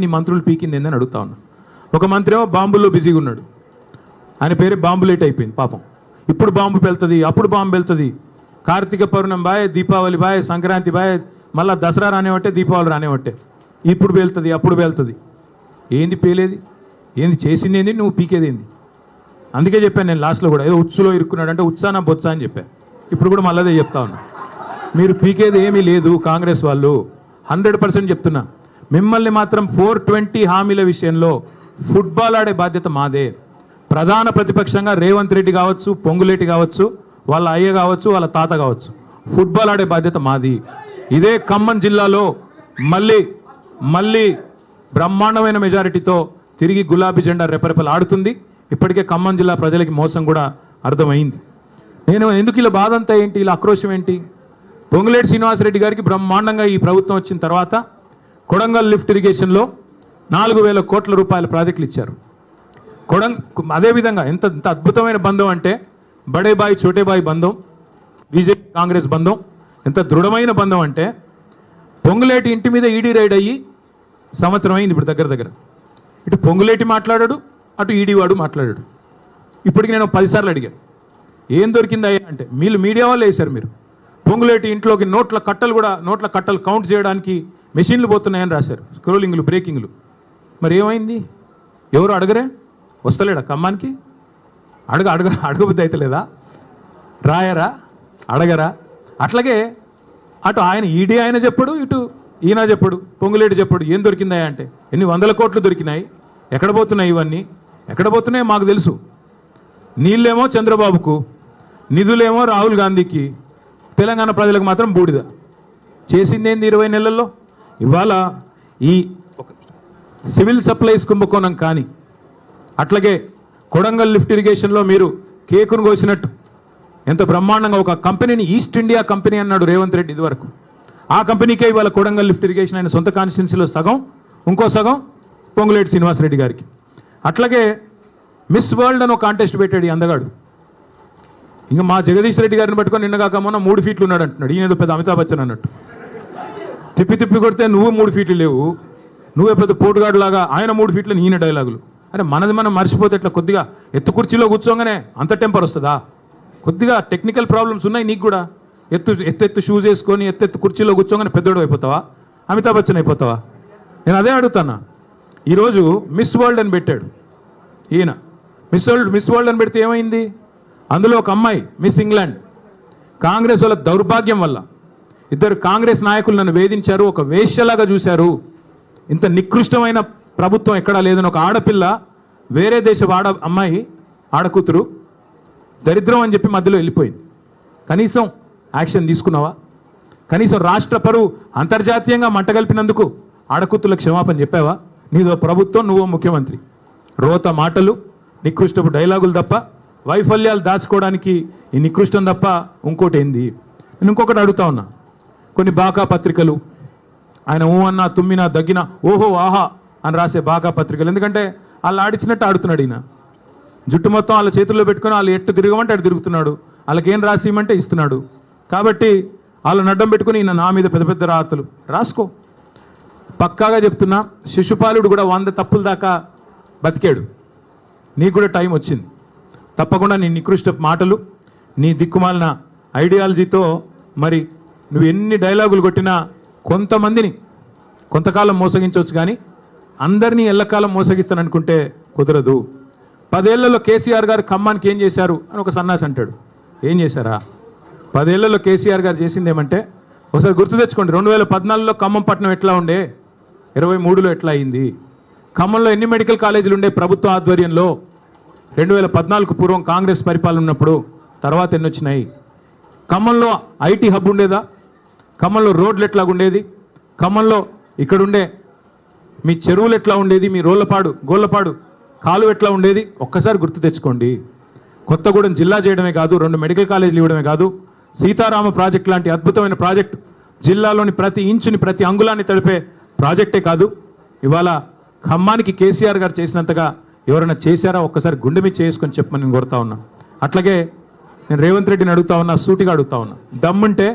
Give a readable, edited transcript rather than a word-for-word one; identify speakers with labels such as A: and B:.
A: నీ మంత్రులు పీకింది ఏందని అడుగుతా ఉన్నా. ఒక మంత్రి ఏమో బాంబుల్లో బిజీగా ఉన్నాడు, ఆయన పేరే బాంబులేట్ అయిపోయింది పాపం. ఇప్పుడు బాంబు వెళ్తుంది, అప్పుడు బాంబు వెళ్తుంది, Kartika Pournami bye, Deepavali bye, Sankranti bye, మళ్ళీ దసరా రానివట్టే, దీపావళి రానివట్టే, ఇప్పుడు వెళ్తుంది అప్పుడు వెళ్తుంది. ఏంది పేలేది, ఏంది చేసింది, ఏంది నువ్వు పీకేది ఏంది? అందుకే చెప్పాను నేను లాస్ట్లో కూడా, ఏదో ఉచ్చులో ఇరుక్కున్నాడు అంటే ఉత్సాన బొత్స అని చెప్పాను. ఇప్పుడు కూడా మళ్ళీ అదే చెప్తా ఉన్నా, మీరు పీకేది ఏమీ లేదు కాంగ్రెస్ వాళ్ళు, 100% చెప్తున్నా. మిమ్మల్ని మాత్రం 420 హామీల విషయంలో ఫుట్బాల్ ఆడే బాధ్యత మాదే. ప్రధాన ప్రతిపక్షంగా రేవంత్ రెడ్డి కావచ్చు, పొంగులేటి కావచ్చు, వాళ్ళ అయ్య కావచ్చు, వాళ్ళ తాత కావచ్చు, ఫుట్బాల్ ఆడే బాధ్యత మాది. ఇదే ఖమ్మం జిల్లాలో మళ్ళీ బ్రహ్మాండమైన మెజారిటీతో తిరిగి గులాబీ జెండా రెపరెపలు ఆడుతుంది. ఇప్పటికే ఖమ్మం జిల్లా ప్రజలకి మోసం కూడా అర్థమైంది. నేను ఎందుకు ఇలా బాధ అంతా ఏంటి, ఇలా ఆక్రోశం ఏంటి? పొంగులేటి శ్రీనివాసరెడ్డి గారికి బ్రహ్మాండంగా ఈ ప్రభుత్వం వచ్చిన తర్వాత కొడంగల్ లిఫ్ట్ ఇరిగేషన్లో 4,000 కోట్ల రూపాయల ప్రాజెక్టులు ఇచ్చారు. అదేవిధంగా ఎంత అద్భుతమైన బంధం అంటే బడే బాయ్ చోటే బాయ్ బంధం, బీజేపీ కాంగ్రెస్ బంధం ఎంత దృఢమైన బంధం అంటే పొంగులేటి ఇంటి మీద ఈడీ రైడ్ అయ్యి సంవత్సరం అయింది ఇప్పుడు దగ్గర. ఇటు పొంగులేటి మాట్లాడాడు, అటు ఈడీ వాడు మాట్లాడాడు. ఇప్పటికి నేను 10 సార్లు అడిగాను, ఏం దొరికింది అయ్యా అంటే, మీరు మీడియా వాళ్ళు వేశారు, మీరు పొంగులేటి ఇంట్లోకి నోట్ల కట్టలు కౌంట్ చేయడానికి మెషిన్లు పోతున్నాయని రాశారు, స్క్రోలింగ్లు, బ్రేకింగ్లు. మరి ఏమైంది? ఎవరు అడగరే? వస్తలేడా ఖమ్మానికి? అడగబుద్ధి అయితే లేదా? రాయరా? అడగరా? అట్లాగే అటు ఆయన ఈడీ ఆయన చెప్పడు, ఇటు ఈయన చెప్పడు, పొంగులేటి చెప్పడు. ఏం దొరికిందా అంటే, ఎన్ని 100 కోట్లు దొరికినాయి, ఎక్కడ పోతున్నాయి ఇవన్నీ, ఎక్కడ పోతున్నాయో మాకు తెలుసు. నీళ్ళేమో చంద్రబాబుకు, నిధులేమో రాహుల్ గాంధీకి, తెలంగాణ ప్రజలకు మాత్రం బూడిద. చేసిందేంది 20 నెలల్లో? ఇవాళ ఈ సివిల్ సప్లైస్ కుంభకోణం కానీ, అట్లాగే కొడంగల్ లిఫ్ట్ ఇరిగేషన్లో మీరు కేకును కోసినట్టు ఎంత బ్రహ్మాండంగా ఒక కంపెనీని ఈస్ట్ ఇండియా కంపెనీ అన్నాడు రేవంత్ రెడ్డి ఇదివరకు. ఆ కంపెనీకే ఇవాళ కొడంగల్ లిఫ్ట్ ఇరిగేషన్ ఆయన సొంత కాన్స్టిట్యున్సీలో సగం, ఇంకో సగం పొంగులేటి శ్రీనివాసరెడ్డి గారికి. అట్లాగే మిస్ వరల్డ్ అని ఒక కాంటెస్ట్ పెట్టాడు ఈ అందగాడు. ఇంకా మా జగదీష్ రెడ్డి గారిని పట్టుకొని నిన్నగాక మొన్న 3 ఫీట్లు ఉన్నాడు అంటున్నాడు. ఈయన పెద్ద అమితాబ్ బచ్చన్ అన్నట్టు. తిప్పి కొడితే నువ్వు 3 ఫీట్లు లేవు, నువ్వే పెద్ద పోటుగాడు లాగా ఆయన 3 ఫీట్లు, ఈయన డైలాగులు. అరే మనది మనం మర్చిపోతే ఎట్లా? కొద్దిగా ఎత్తు కుర్చీలో కూర్చోగానే అంత టెంపర్ వస్తుందా? కొద్దిగా టెక్నికల్ ప్రాబ్లమ్స్ ఉన్నాయి నీకు కూడా. ఎత్తు షూస్ వేసుకొని ఎత్తు కుర్చీలో కూర్చోగానే పెద్దోడు అయిపోతావా? అమితాబ్ బచ్చన్ అయిపోతావా? నేను అదే అడుగుతాను. ఈరోజు మిస్ వరల్డ్ అని పెట్టాడు ఈయన. మిస్ వరల్డ్ అని పెడితే ఏమైంది? అందులో ఒక అమ్మాయి మిస్ ఇంగ్లాండ్. కాంగ్రెస్ వాళ్ళ దౌర్భాగ్యం వల్ల 2 కాంగ్రెస్ నాయకులు నన్ను వేధించారు, ఒక వేశ్యలాగా చూశారు. ఇంత నికృష్టమైన ప్రభుత్వం ఎక్కడా లేదని ఒక ఆడపిల్ల, వేరే దేశపు అమ్మాయి ఆడకూతురు దరిద్రం అని చెప్పి మధ్యలో వెళ్ళిపోయింది. కనీసం యాక్షన్ తీసుకున్నావా? కనీసం రాష్ట్ర పరువు అంతర్జాతీయంగా మంటగలిపినందుకు ఆడకూతులకు క్షమాపణ చెప్పావా? నీదో ప్రభుత్వం, నువ్వో ముఖ్యమంత్రి. రోత మాటలు, నికృష్టపు డైలాగులు తప్ప, వైఫల్యాలు దాచుకోవడానికి ఈ నికృష్టం తప్ప ఇంకోటి ఏంది? నేను ఇంకొకటి అడుగుతా ఉన్నా. కొన్ని బాకా పత్రికలు, ఆయన ఊ అన్నా తుమ్మినా దగ్గినా ఓహో ఆహా అని రాసే బాకా పత్రికలు, ఎందుకంటే వాళ్ళు ఆడిచ్చినట్టు ఆడుతున్నాడు ఈయన. జుట్టు మొత్తం వాళ్ళ చేతుల్లో పెట్టుకొని వాళ్ళు ఎట్టు తిరగమంటే అటు తిరుగుతున్నాడు, వాళ్ళకి ఏం రాసి ఇవ్వమంటే ఇస్తున్నాడు. కాబట్టి వాళ్ళని అడ్డం పెట్టుకుని ఈయన నా మీద పెద్ద పెద్ద రాతలు రాసుకో. పక్కాగా చెప్తున్నా, శిశుపాలుడు కూడా 100 తప్పుల దాకా బతికాడు. నీకు కూడా టైం వచ్చింది. తప్పకుండా నీ నికృష్ట మాటలు, నీ దిక్కుమాలిన ఐడియాలజీతో మరి నువ్వు ఎన్ని డైలాగులు కొట్టినా కొంతమందిని కొంతకాలం మోసగించవచ్చు, కానీ అందరినీ ఎల్లకాలం మోసగిస్తాననుకుంటే కుదరదు. 10 ఏళ్లలో కేసీఆర్ గారు ఖమ్మానికి ఏం చేశారు అని ఒక సన్నాసి అంటాడు. ఏం చేశారా? 10 ఏళ్లలో కేసీఆర్ గారు చేసింది ఏమంటే, ఒకసారి గుర్తు తెచ్చుకోండి. 2014లో ఖమ్మం పట్టణం ఎట్లా ఉండే, 23లో ఎట్లా అయింది? ఖమ్మంలో ఎన్ని మెడికల్ కాలేజీలు ఉండే ప్రభుత్వ ఆధ్వర్యంలో 2014 పూర్వం కాంగ్రెస్ పరిపాలన ఉన్నప్పుడు? తర్వాత ఎన్ని వచ్చినాయి? ఖమ్మంలో ఐటీ హబ్ ఉండేదా? ఖమ్మంలో రోడ్లు ఎట్లా ఉండేది? ఖమ్మంలో ఇక్కడుండే మీ చెరువులు ఎట్లా ఉండేది? మీ గోళ్ళపాడు కాలు ఎట్లా ఉండేది? ఒక్కసారి గుర్తు తెచ్చుకోండి. కొత్తగూడెం జిల్లా చేయడమే కాదు, 2 మెడికల్ కాలేజీలు ఇవ్వడమే కాదు, సీతారామ ప్రాజెక్ట్ లాంటి అద్భుతమైన ప్రాజెక్టు, జిల్లాలోని ప్రతి ఇంచుని ప్రతి అంగుళాన్ని తడిపే ప్రాజెక్టే కాదు, ఇవాళ ఖమ్మానికి కేసీఆర్ గారు చేసినంతగా ఎవరైనా చేశారా? ఒక్కసారి గుండె మీద చేసుకొని చెప్పమని నేను కోరుతా ఉన్నా. అట్లాగే నేను రేవంత్ రెడ్డిని అడుగుతా ఉన్నా, సూటిగా అడుగుతా ఉన్నా, దమ్ముంటే